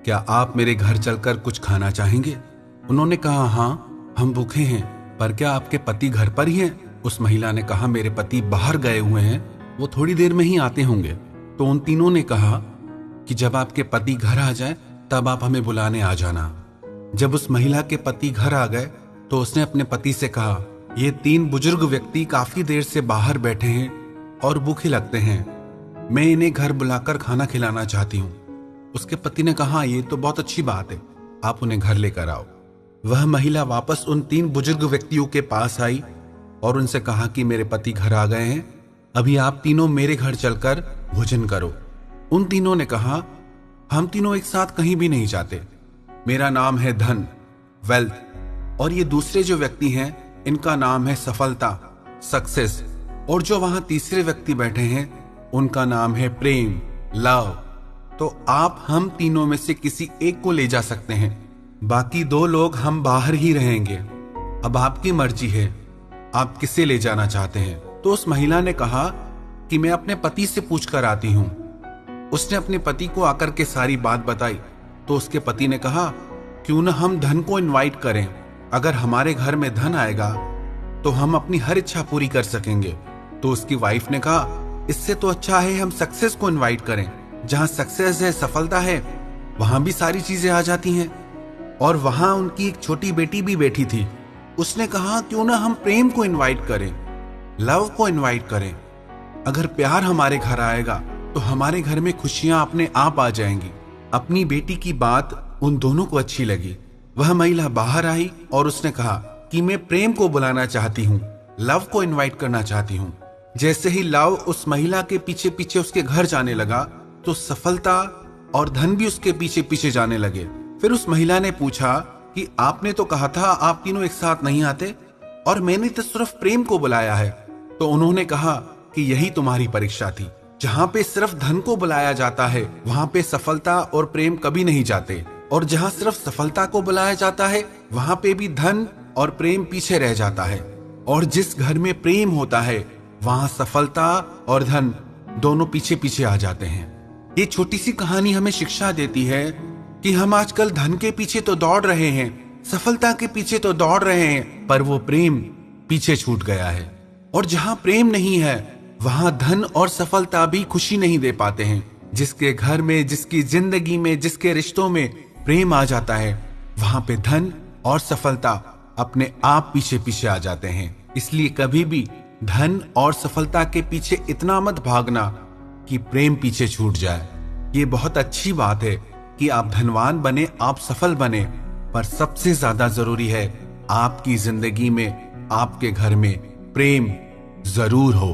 क्या आप मेरे घर चलकर कुछ खाना चाहेंगे? उन्होंने कहा, हाँ, हम भूखे हैं, पर क्या आपके पति घर पर ही हैं? उस महिला ने कहा, मेरे पति बाहर गए हुए हैं, वो थोड़ी देर में ही आते होंगे। तो उन तीनों ने कहा कि जब आपके पति घर आ जाए तब आप हमें बुलाने आ जाना। जब उस महिला के पति घर आ गए तो उसने अपने पति से कहा, ये तीन बुजुर्ग व्यक्ति काफी देर से बाहर बैठे हैं और भूखे लगते हैं, मैं इन्हें घर बुलाकर खाना खिलाना चाहती हूँ। उसके पति ने कहा, ये तो बहुत अच्छी बात है, आप उन्हें घर लेकर आओ। वह महिला वापस उन तीन बुजुर्ग व्यक्तियों के पास आई और उनसे कहा कि मेरे पति घर आ गए हैं, अभी आप तीनों मेरे घर चलकर भोजन करो। उन तीनों ने कहा, हम तीनों एक साथ कहीं भी नहीं जाते, मेरा नाम है धन, वेल्थ, और ये दूसरे जो व्यक्ति हैं इनका नाम है सफलता, सक्सेस, और जो वहां तीसरे व्यक्ति बैठे हैं उनका नाम है प्रेम, लव। तो आप हम तीनों में से किसी एक को ले जा सकते हैं, बाकी दो लोग हम बाहर ही रहेंगे। अब आपकी मर्जी है, आप किसे ले जाना चाहते हैं? तो उस महिला ने कहा कि मैं अपने पति से पूछ कर आती हूं। उसने अपने पति को आकर के सारी बात बताई तो उसके पति ने कहा, क्यों ना हम धन को इनवाइट करें, अगर हमारे घर में धन आएगा तो हम अपनी हर इच्छा पूरी कर सकेंगे। तो उसकी वाइफ ने कहा, इससे तो अच्छा है हम सक्सेस को इनवाइट करें, जहां सक्सेस है, सफलता है, वहां भी सारी चीजें आ जाती हैं। और वहां उनकी एक छोटी बेटी भी बैठी थी। उसने कहा, क्यों ना हम प्रेम को इनवाइट करें, लव को इनवाइट करें, अगर प्यार हमारे घर आएगा तो हमारे घर में खुशियां अपने आप आ जाएंगी। अपनी बेटी की बात उन दोनों को अच्छी लगी। वह महिला बाहर आई और उसने कहा कि मैं प्रेम को बुलाना चाहती हूँ, लव को इनवाइट करना चाहती हूँ। जैसे ही लव उस महिला के पीछे पीछे उसके घर जाने लगा तो सफलता और धन भी उसके पीछे पीछे जाने लगे। फिर उस महिला ने पूछा कि आपने तो कहा था आप तीनों एक साथ नहीं आते, और मैंने तो सिर्फ प्रेम को बुलाया है। तो उन्होंने कहा कि यही तुम्हारी परीक्षा थी, जहां पे सिर्फ धन को बुलाया जाता है वहां पे सफलता और प्रेम कभी नहीं जाते, और जहां सिर्फ सफलता को बुलाया जाता है वहां पे भी धन और प्रेम पीछे रह जाता है। और जिस घर में प्रेम होता है वहां सफलता और धन दोनों पीछे पीछे आ जाते हैं। ये छोटी सी कहानी हमें शिक्षा देती है कि हम आजकल धन के पीछे तो दौड़ रहे हैं, सफलता के पीछे तो दौड़ रहे हैं, पर वो प्रेम पीछे छूट गया है। और जहां प्रेम नहीं है वहां धन और सफलता भी खुशी नहीं दे पाते हैं। जिसके घर में, जिसकी जिंदगी में, जिसके रिश्तों में प्रेम आ जाता है वहां पे धन और सफलता अपने आप पीछे पीछे आ जाते हैं। इसलिए कभी भी धन और सफलता के पीछे इतना मत भागना कि प्रेम पीछे छूट जाए। ये बहुत अच्छी बात है कि आप धनवान बने, आप सफल बने, पर सबसे ज्यादा जरूरी है आपकी जिंदगी में, आपके घर में प्रेम जरूर हो।